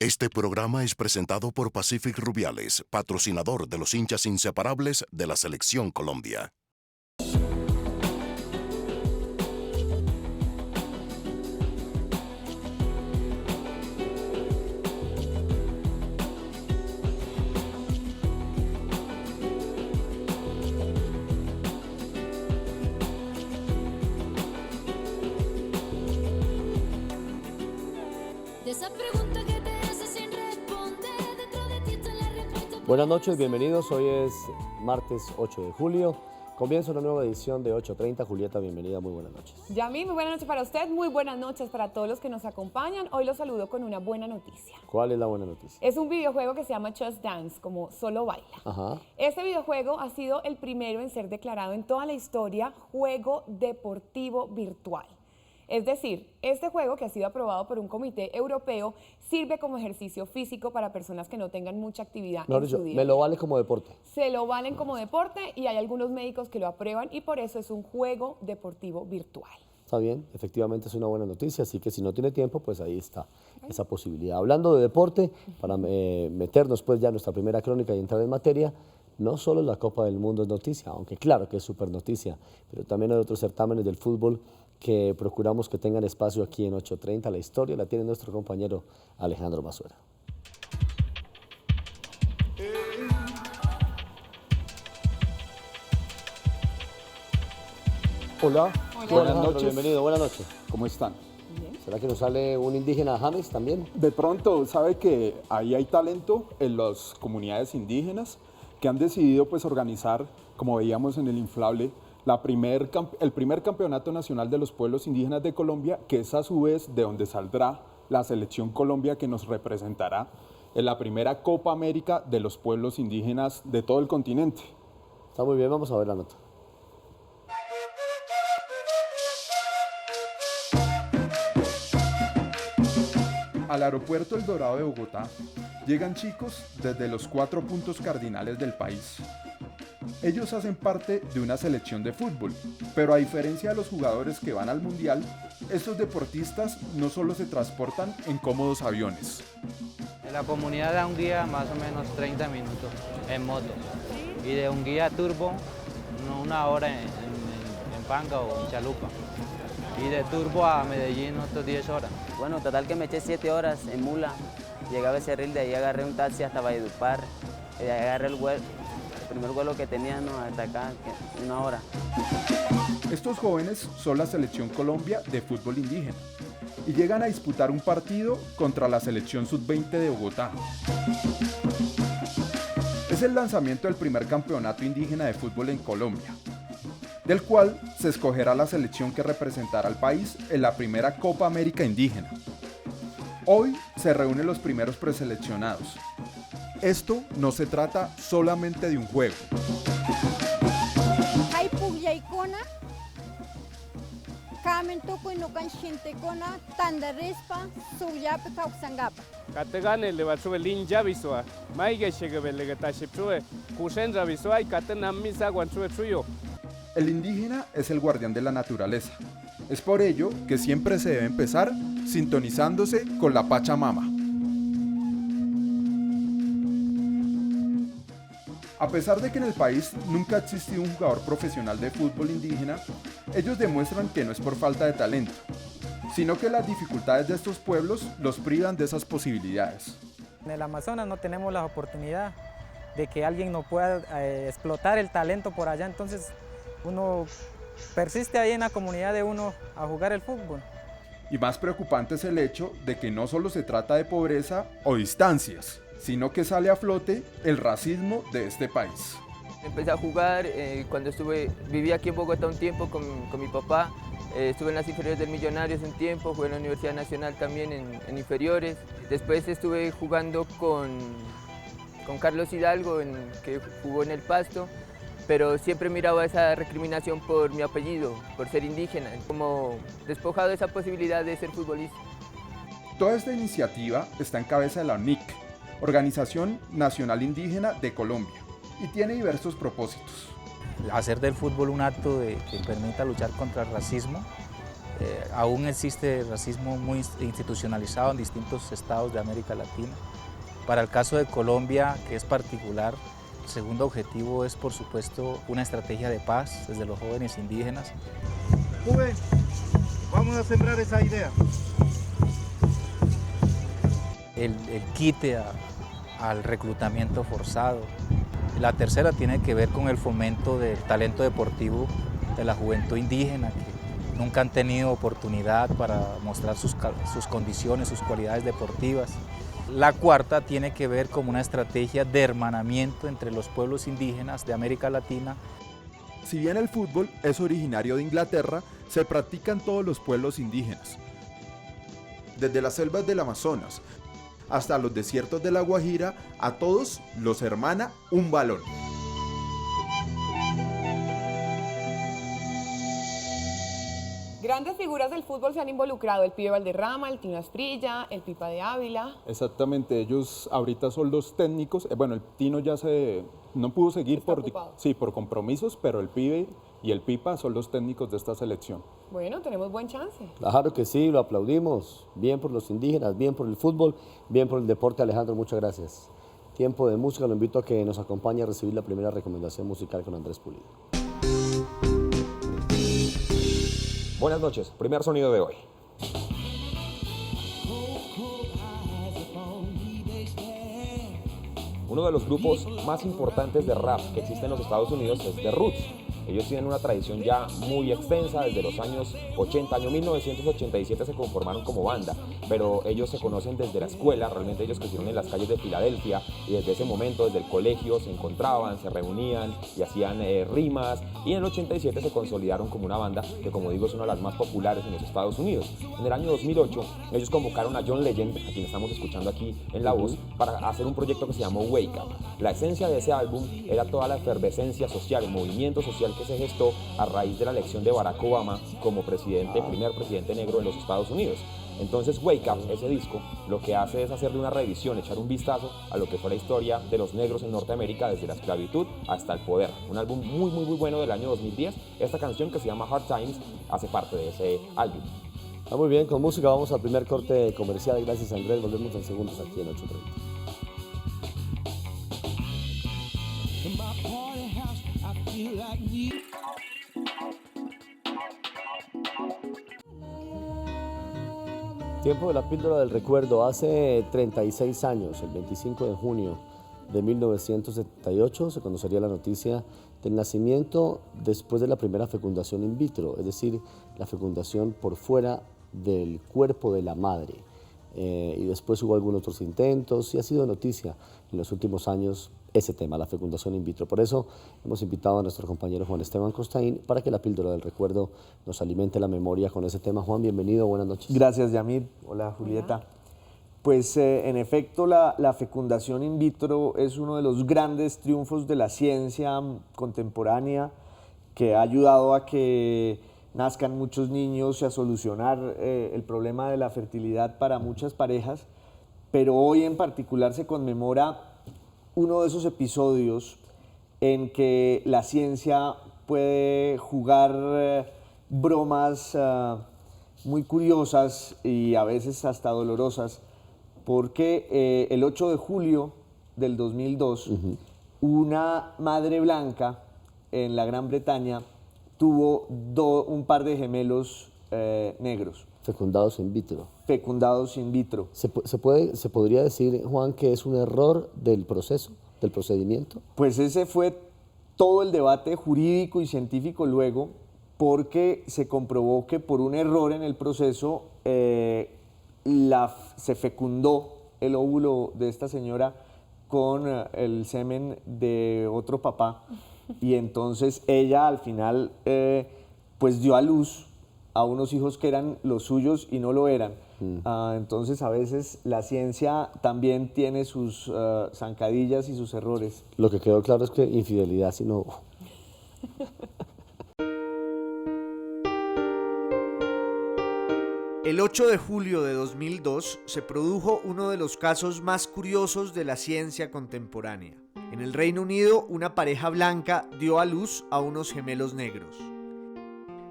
Este programa es presentado por Pacific Rubiales, patrocinador de los hinchas inseparables de la Selección Colombia. Buenas noches, bienvenidos. Hoy es martes 8 de julio. Comienza una nueva edición de 8:30. Julieta, bienvenida, muy buenas noches. Yamil, muy buenas noches para usted, muy buenas noches para todos los que nos acompañan. Hoy los saludo con una buena noticia. ¿Cuál es la buena noticia? Es un videojuego que se llama Just Dance, como Solo Baila. Ajá. Este videojuego ha sido el primero en ser declarado en toda la historia juego deportivo virtual. Es decir, este juego, que ha sido aprobado por un comité europeo, sirve como ejercicio físico para personas que no tengan mucha actividad en su día. Me lo vale como deporte. Se lo valen como deporte y hay algunos médicos que lo aprueban y por eso es un juego deportivo virtual. Está bien, efectivamente es una buena noticia, así que si no tiene tiempo, pues ahí está esa posibilidad. Hablando de deporte, para meternos pues ya en nuestra primera crónica y entrar en materia, no solo la Copa del Mundo es noticia, aunque claro que es súper noticia, pero también hay otros certámenes del fútbol que procuramos que tengan espacio aquí en 8:30. La historia la tiene nuestro compañero Alejandro Masuera. Hola. Buenas noches. Bienvenido, buenas noches. ¿Cómo están? Bien. ¿Será que nos sale un indígena James también? De pronto, ¿sabe que ahí hay talento en las comunidades indígenas que han decidido pues organizar, como veíamos en el inflable, el primer campeonato nacional de los pueblos indígenas de Colombia, que es a su vez de donde saldrá la selección Colombia que nos representará en la primera Copa América de los pueblos indígenas de todo el continente? Está muy bien, vamos a ver la nota. Al aeropuerto El Dorado de Bogotá llegan chicos desde los 4 puntos cardinales del país. Ellos hacen parte de una selección de fútbol, pero a diferencia de los jugadores que van al mundial, estos deportistas no solo se transportan en cómodos aviones. La comunidad da un guía más o menos 30 minutos en moto y de un guía turbo una hora en Panga o en Chalupa y de turbo a Medellín otras 10 horas. Bueno, total que me eché 7 horas en mula, llegué a Becerril, de ahí agarré un taxi hasta Valledupar, de ahí agarré el primer vuelo que tenía, ¿no?, hasta acá, una hora. Estos jóvenes son la selección Colombia de fútbol indígena y llegan a disputar un partido contra la selección sub-20 de Bogotá. Es el lanzamiento del primer campeonato indígena de fútbol en Colombia, del cual se escogerá la selección que representará al país en la primera Copa América indígena. Hoy se reúnen los primeros preseleccionados. Esto no se trata solamente de un juego. Kategane le batsube linja biswa, maige shegebe le gatashipsue, kusenra biswa y katenamisa guansue suyo. El indígena es el guardián de la naturaleza. Es por ello que siempre se debe empezar sintonizándose con la Pachamama. A pesar de que en el país nunca ha existido un jugador profesional de fútbol indígena, ellos demuestran que no es por falta de talento, sino que las dificultades de estos pueblos los privan de esas posibilidades. En el Amazonas no tenemos la oportunidad de que alguien no pueda explotar el talento por allá, entonces uno persiste ahí en la comunidad de uno a jugar el fútbol. Y más preocupante es el hecho de que no solo se trata de pobreza o distancias, sino que sale a flote el racismo de este país. Empecé a jugar cuando viví aquí en Bogotá un tiempo con mi papá, estuve en las inferiores del Millonarios un tiempo, jugué en la Universidad Nacional también en inferiores. Después estuve jugando con Carlos Hidalgo, que jugó en el Pasto, pero siempre miraba esa recriminación por mi apellido, por ser indígena, como despojado de esa posibilidad de ser futbolista. Toda esta iniciativa está en cabeza de la UNIC, Organización Nacional Indígena de Colombia, y tiene diversos propósitos. Hacer del fútbol un acto que permita luchar contra el racismo Aún existe racismo muy institucionalizado en distintos estados de América Latina. Para el caso de Colombia, que es particular, el segundo objetivo es, por supuesto, una estrategia de paz desde los jóvenes indígenas. Juve, vamos a sembrar esa idea. El quite al reclutamiento forzado. La tercera tiene que ver con el fomento del talento deportivo de la juventud indígena, que nunca han tenido oportunidad para mostrar sus condiciones, sus cualidades deportivas. La cuarta tiene que ver con una estrategia de hermanamiento entre los pueblos indígenas de América Latina. Si bien el fútbol es originario de Inglaterra, se practica en todos los pueblos indígenas. Desde las selvas del Amazonas hasta los desiertos de La Guajira, a todos los hermana un balón. Grandes figuras del fútbol se han involucrado, el Pibe Valderrama, el Tino Asprilla, el Pipa de Ávila. Exactamente, ellos ahorita son los técnicos. Bueno, el Tino ya no pudo seguir por compromisos, pero el Pibe y el Pipa son los técnicos de esta selección. Bueno, tenemos buen chance. Claro que sí, lo aplaudimos. Bien por los indígenas, bien por el fútbol, bien por el deporte. Alejandro, muchas gracias. Tiempo de música, lo invito a que nos acompañe a recibir la primera recomendación musical con Andrés Pulido. Buenas noches, primer sonido de hoy. Uno de los grupos más importantes de rap que existe en los Estados Unidos es The Roots. Ellos tienen una tradición ya muy extensa, desde los años 80, año 1987 se conformaron como banda, pero ellos se conocen desde la escuela, realmente ellos crecieron en las calles de Filadelfia y desde ese momento, desde el colegio, se encontraban, se reunían y hacían rimas, y en el 87 se consolidaron como una banda que, como digo, es una de las más populares en los Estados Unidos. En el año 2008 ellos convocaron a John Legend, a quien estamos escuchando aquí en la voz, para hacer un proyecto que se llamó Wake Up. La esencia de ese álbum era toda la efervescencia social, el movimiento social que se gestó a raíz de la elección de Barack Obama como primer presidente negro de los Estados Unidos. Entonces Wake Up, ese disco, lo que hace es hacerle una revisión, echar un vistazo a lo que fue la historia de los negros en Norteamérica desde la esclavitud hasta el poder. Un álbum muy bueno del año 2010. Esta canción, que se llama Hard Times, hace parte de ese álbum. Está muy bien, con música vamos al primer corte comercial. Gracias, Andrés. Volvemos en segundos aquí en 8:30. Tiempo de la píldora del recuerdo. Hace 36 años, el 25 de junio de 1978, se conocería la noticia del nacimiento después de la primera fecundación in vitro, es decir, la fecundación por fuera del cuerpo de la madre. Y después hubo algunos otros intentos y ha sido noticia en los últimos años ese tema, la fecundación in vitro. Por eso hemos invitado a nuestro compañero Juan Esteban Costaín para que la píldora del recuerdo nos alimente la memoria con ese tema. Juan, bienvenido, buenas noches. Gracias, Yamir. Hola, Julieta. Hola. Pues en efecto la fecundación in vitro es uno de los grandes triunfos de la ciencia contemporánea que ha ayudado a que nazcan muchos niños y a solucionar el problema de la fertilidad para muchas parejas, pero hoy en particular se conmemora uno de esos episodios en que la ciencia puede jugar bromas muy curiosas y a veces hasta dolorosas, porque el 8 de julio del 2002, una madre blanca en la Gran Bretaña tuvo un par de gemelos negros. Fecundados in vitro. Fecundados in vitro. ¿Se podría decir, Juan, que es un error del proceso, del procedimiento? Pues ese fue todo el debate jurídico y científico luego, porque se comprobó que por un error en el proceso se fecundó el óvulo de esta señora con el semen de otro papá, y entonces ella al final pues dio a luz a unos hijos que eran los suyos y no lo eran. Entonces a veces la ciencia también tiene sus zancadillas y sus errores. Lo que quedó claro es que infidelidad sí no hubo. El 8 de julio de 2002 se produjo uno de los casos más curiosos de la ciencia contemporánea. En el Reino Unido, una pareja blanca dio a luz a unos gemelos negros.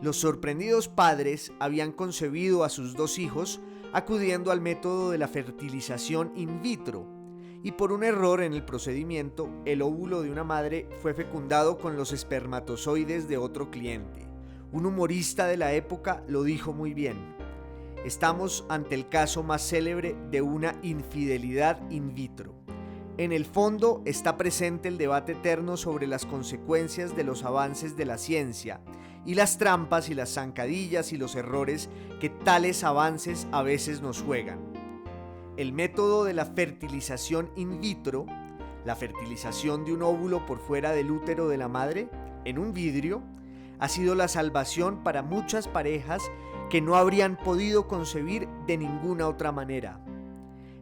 Los sorprendidos padres habían concebido a sus 2 hijos acudiendo al método de la fertilización in vitro, y por un error en el procedimiento, el óvulo de una madre fue fecundado con los espermatozoides de otro cliente. Un humorista de la época lo dijo muy bien: estamos ante el caso más célebre de una infidelidad in vitro. En el fondo está presente el debate eterno sobre las consecuencias de los avances de la ciencia y las trampas y las zancadillas y los errores que tales avances a veces nos juegan. El método de la fertilización in vitro, la fertilización de un óvulo por fuera del útero de la madre, en un vidrio, ha sido la salvación para muchas parejas que no habrían podido concebir de ninguna otra manera.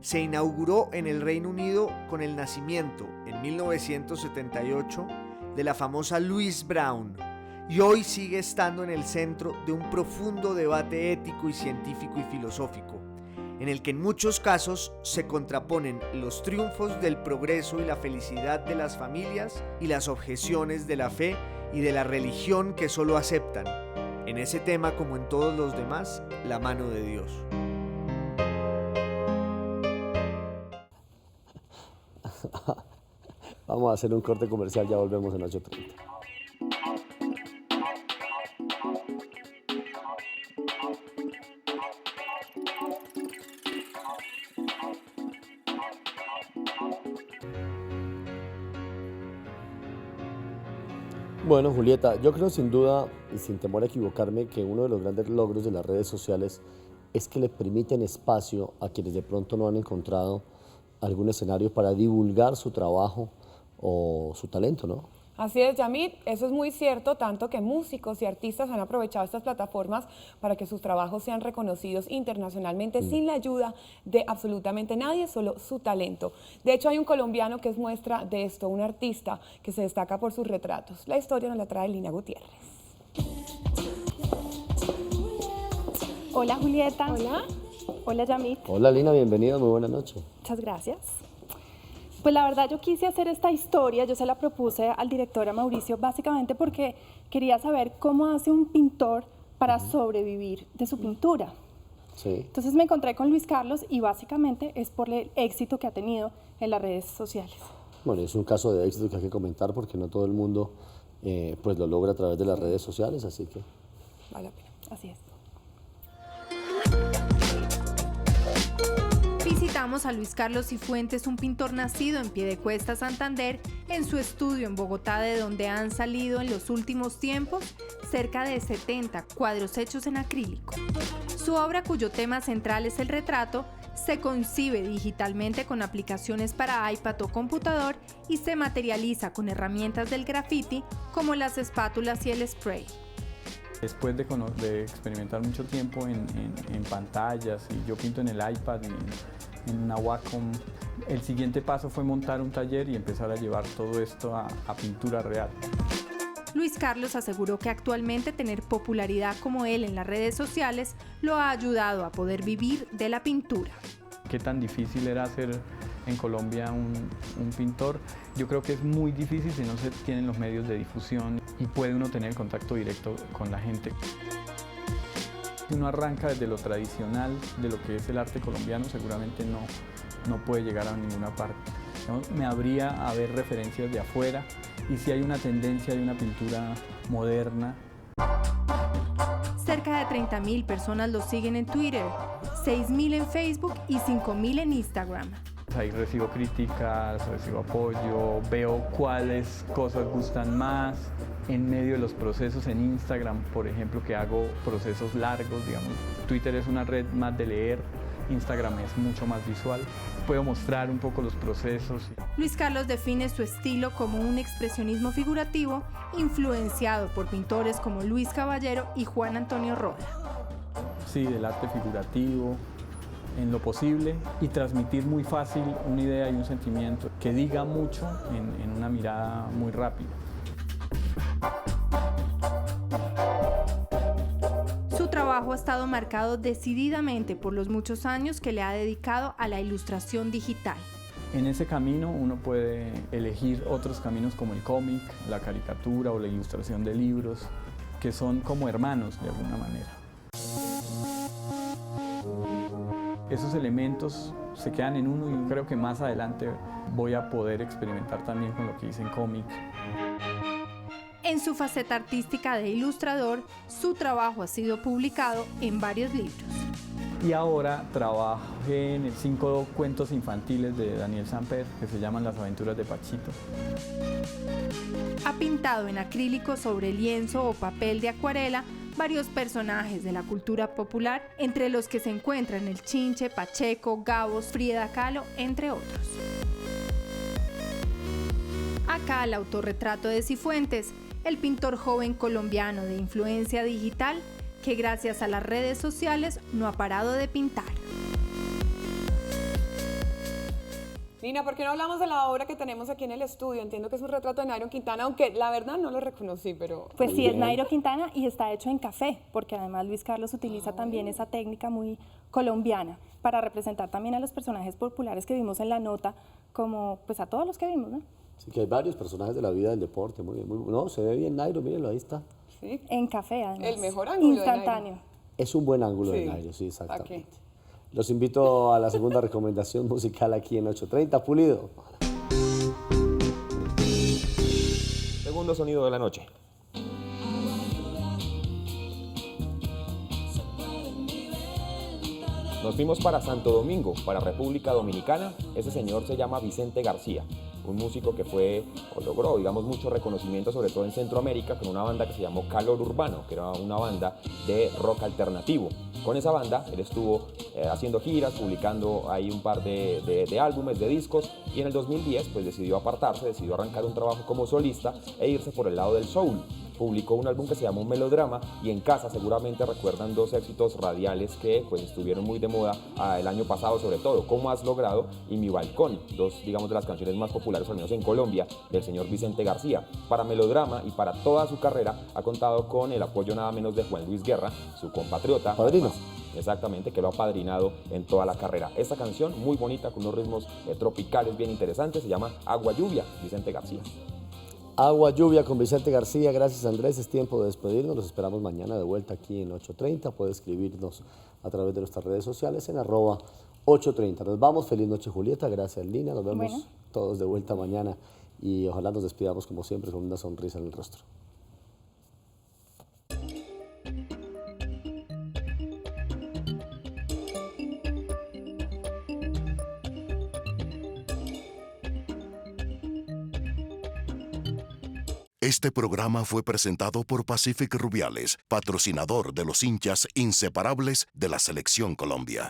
Se inauguró en el Reino Unido con el nacimiento, en 1978, de la famosa Louise Brown, y hoy sigue estando en el centro de un profundo debate ético y científico y filosófico, en el que en muchos casos se contraponen los triunfos del progreso y la felicidad de las familias y las objeciones de la fe y de la religión que solo aceptan, en ese tema como en todos los demás, la mano de Dios. Vamos a hacer un corte comercial, ya volvemos en 8:30. Bueno, Julieta, yo creo sin duda y sin temor a equivocarme que uno de los grandes logros de las redes sociales es que le permiten espacio a quienes de pronto no han encontrado algún escenario para divulgar su trabajo o su talento, ¿no? Así es, Yamit, eso es muy cierto, tanto que músicos y artistas han aprovechado estas plataformas para que sus trabajos sean reconocidos internacionalmente sin la ayuda de absolutamente nadie, solo su talento. De hecho, hay un colombiano que es muestra de esto, un artista que se destaca por sus retratos. La historia nos la trae Lina Gutiérrez. Hola, Julieta. Hola. Hola, Yamit. Hola, Lina, bienvenida, muy buena noche. Muchas gracias. Pues la verdad yo quise hacer esta historia, yo se la propuse al director, a Mauricio, básicamente porque quería saber cómo hace un pintor para sobrevivir de su pintura. Sí. Entonces me encontré con Luis Carlos y básicamente es por el éxito que ha tenido en las redes sociales. Bueno, es un caso de éxito que hay que comentar porque no todo el mundo pues lo logra a través de las redes sociales, así que vale la pena. Así es. Visitamos a Luis Carlos Cifuentes, un pintor nacido en Piedecuesta, Santander, en su estudio en Bogotá, de donde han salido en los últimos tiempos cerca de 70 cuadros hechos en acrílico. Su obra, cuyo tema central es el retrato, se concibe digitalmente con aplicaciones para iPad o computador y se materializa con herramientas del graffiti como las espátulas y el spray. Después de experimentar mucho tiempo en pantallas, y yo pinto en el iPad, en una Wacom, el siguiente paso fue montar un taller y empezar a llevar todo esto a pintura real. Luis Carlos aseguró que actualmente tener popularidad como él en las redes sociales lo ha ayudado a poder vivir de la pintura. ¿Qué tan difícil era ser en Colombia un pintor? Yo creo que es muy difícil si no se tienen los medios de difusión y puede uno tener contacto directo con la gente. Si uno arranca desde lo tradicional de lo que es el arte colombiano, seguramente no puede llegar a ninguna parte, ¿no? Me habría a ver referencias de afuera, y si hay una tendencia de una pintura moderna. Cerca de 30.000 personas lo siguen en Twitter, 6.000 en Facebook y 5.000 en Instagram. Ahí recibo críticas, recibo apoyo, veo cuáles cosas gustan más. En medio de los procesos en Instagram, por ejemplo, que hago procesos largos, digamos, Twitter es una red más de leer, Instagram es mucho más visual. Puedo mostrar un poco los procesos. Luis Carlos define su estilo como un expresionismo figurativo influenciado por pintores como Luis Caballero y Juan Antonio Roda. Sí, del arte figurativo, en lo posible, y transmitir muy fácil una idea y un sentimiento que diga mucho en una mirada muy rápida. Su trabajo ha estado marcado decididamente por los muchos años que le ha dedicado a la ilustración digital. En ese camino uno puede elegir otros caminos como el cómic, la caricatura o la ilustración de libros. que son como hermanos de alguna manera. Esos elementos se quedan en uno y creo que más adelante voy a poder experimentar también con lo que hice en cómic. En su faceta artística de ilustrador, su trabajo ha sido publicado en varios libros. Y ahora trabajé en 5 cuentos infantiles de Daniel Samper que se llaman Las aventuras de Pachito. Ha pintado en acrílico sobre lienzo o papel de acuarela varios personajes de la cultura popular, entre los que se encuentran el Chinche, Pacheco, Gabos, Frida Kahlo, entre otros. Acá el autorretrato de Cifuentes, el pintor joven colombiano de influencia digital que gracias a las redes sociales no ha parado de pintar. Nina, ¿por qué no hablamos de la obra que tenemos aquí en el estudio? Entiendo que es un retrato de Nairo Quintana, aunque la verdad no lo reconocí, pero... Pues sí, es Nairo Quintana y está hecho en café, porque además Luis Carlos utiliza también esa técnica muy colombiana para representar también a los personajes populares que vimos en la nota, como pues a todos los que vimos, ¿no? Sí, que hay varios personajes de la vida del deporte, muy bien, no, se ve bien Nairo, mírenlo, ahí está. Sí. En café, además. El mejor ángulo instantáneo. de Nairo. Es un buen ángulo de Nairo, sí, exactamente. Los invito a la segunda recomendación musical aquí en 830, Pulido. Segundo sonido de la noche. Nos fuimos para Santo Domingo, para República Dominicana. Ese señor se llama Vicente García, un músico que logró, digamos, mucho reconocimiento, sobre todo en Centroamérica, con una banda que se llamó Calor Urbano, que era una banda de rock alternativo. Con esa banda él estuvo haciendo giras, publicando ahí un par de álbumes, de discos, y en el 2010 pues decidió apartarse, decidió arrancar un trabajo como solista e irse por el lado del soul. Publicó un álbum que se llamó Melodrama, y en casa seguramente recuerdan 2 éxitos radiales que pues estuvieron muy de moda el año pasado, sobre todo Cómo has logrado y Mi balcón, 2, digamos, de las canciones más populares, al menos en Colombia, del señor Vicente García. Para Melodrama y para toda su carrera ha contado con el apoyo nada menos de Juan Luis Guerra, su compatriota. Padrino. Exactamente, que lo ha padrinado en toda la carrera. Esta canción, muy bonita, con unos ritmos tropicales bien interesantes, se llama Agua Lluvia, Vicente García. Agua Lluvia con Vicente García. Gracias, Andrés, es tiempo de despedirnos. Los esperamos mañana de vuelta aquí en 830. Puede escribirnos a través de nuestras redes sociales en @830. Nos vamos, feliz noche, Julieta, gracias, Lina, nos vemos todos de vuelta mañana y ojalá nos despidamos como siempre con una sonrisa en el rostro. Este programa fue presentado por Pacific Rubiales, patrocinador de los hinchas inseparables de la Selección Colombia.